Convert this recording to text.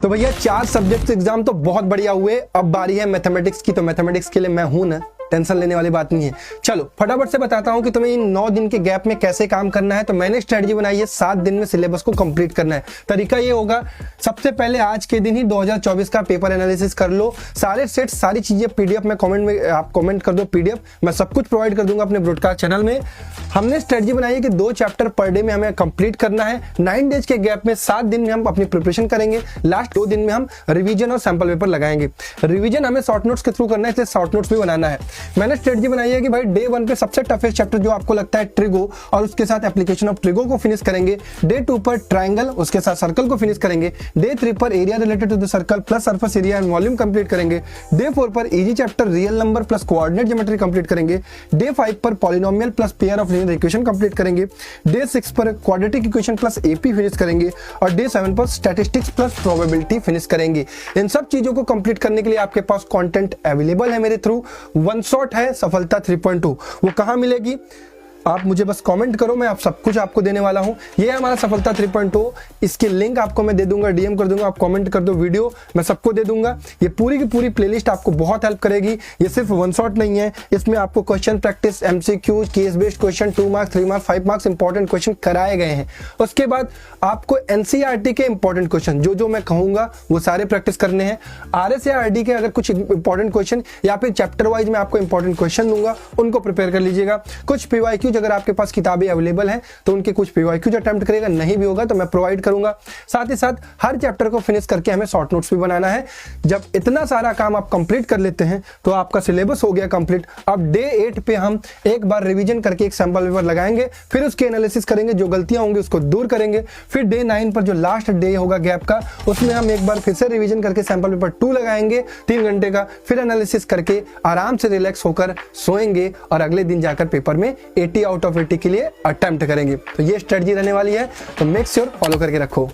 तो भैया 4 subjects exam तो बहुत बढ़िया हुए। अब बारी है मैथमेटिक्स की। तो मैथमेटिक्स के लिए मैं हूं ना, टेंशन लेने वाली बात नहीं है। चलो फटाफट से बताता हूं कि तुम्हें इन 9 दिन के गैप में कैसे काम करना है। तो मैंने स्ट्रेटजी बनाई है 7 दिन में सिलेबस को कंप्लीट करना है। तरीका ये होगा, सबसे पहले आज के दिन ही 2024 का पेपर एनालिसिस कर लो, सारे सेट सारी चीजें पीडीएफ में आप कमेंट कर दो पीडीएफ, मैं सब कुछ प्रोवाइड कर दूंगा अपने ब्रॉडकास्ट चैनल में। हमने स्ट्रेटजी बनाई है कि 2 चैप्टर पर डे में हमें कंप्लीट करना है। 9 डेज के गैप में 7 दिन में हम अपनी प्रिपरेशन करेंगे। लास्ट 2 दिन में हम रिवीजन और सैंपल पेपर लगाएंगे। रिवीजन हमें शॉर्ट नोट्स के थ्रू करना है, इसलिए शॉर्ट नोट्स भी बनाना है। मैंने स्ट्रेटजी बनाई है कि भाई डे 1 पे सबसे टफेस्ट चैप्टर जो आपको लगता है ट्रिगो, और उसके साथ एप्लीकेशन ऑफ ट्रिगो को फिनिश करेंगे। डे 2 पर ट्रायंगल, उसके साथ सर्कल को फिनिश करेंगे। डे 3 पर area related to the circle plus surface area and volume complete करेंगे। डे 4 पर easy chapter real number plus coordinate geometry complete करेंगे। डे 5 पर polynomial plus pair of linear equation complete करेंगे। Day 6 पर quadratic equation plus AP finish करेंगे। और day 7 पर statistics plus probability finish करेंगे। इन सब चीजों को कंप्लीट करने के लिए आपके पास कंटेंट अवेलेबल है मेरे थ्रू। वन शॉट है सफलता 3.2। वो कहां मिलेगी? आप मुझे बस कमेंट करो, मैं आप सब कुछ आपको देने वाला हूं। ये है हमारा सफलता 3.2। इसकी लिंक आपको मैं दे दूंगा, डीएम कर दूंगा, आप कमेंट कर दो वीडियो, मैं सबको दे दूंगा। ये पूरी की पूरी प्लेलिस्ट आपको बहुत हेल्प करेगी। ये सिर्फ वन शॉट नहीं है, इसमें आपको question practice, MCQ, case based question, 2 marks, 3 marks, 5 marks important question कराए गए हैं। उसके बाद आपको एनसीईआरटी के इंपॉर्टेंट क्वेश्चन जो मैं कहूंगा वो सारे प्रैक्टिस करने हैं। आरएसएआरडी के अगर कुछ इंपॉर्टेंट क्वेश्चन या फिर चैप्टर वाइज मैं आपको इंपॉर्टेंट क्वेश्चन दूंगा, उनको प्रिपेयर कर लीजिएगा। कुछ पीवाईक्यू अगर आपके पास किताबें अवेलेबल हैं तो उनके कुछ पीवाईक्यू अटेम्प्ट करेगा, नहीं भी होगा तो मैं प्रोवाइड करूंगा। साथ ही साथ हर चैप्टर को फिनिश करके हमें शॉर्ट नोट्स भी बनाना है। जब इतना सारा काम आप कंप्लीट कर लेते हैं तो आपका सिलेबस हो गया कंप्लीट। अब डे 8 पे हम एक बार रिवीजन करके एक सैंपल पेपर लगाएंगे, फिर उसके एनालिसिस करेंगे, जो गलतियां होंगी उसको दूर करेंगे। फिर डे 9 पर जो लास्ट डे होगा गैप का, उसमें हम एक बार फिर से रिवीजन करके सैंपल पेपर 2 लगाएंगे 3 घंटे का, फिर एनालिसिस करके आराम से रिलैक्स होकर सोएंगे और अगले दिन जाकर पेपर में 80 आउट ऑफ 80 के लिए अटेम्प्ट करेंगे। तो ये स्ट्रेटजी रहने वाली है, तो मेक श्योर फॉलो करके रखो।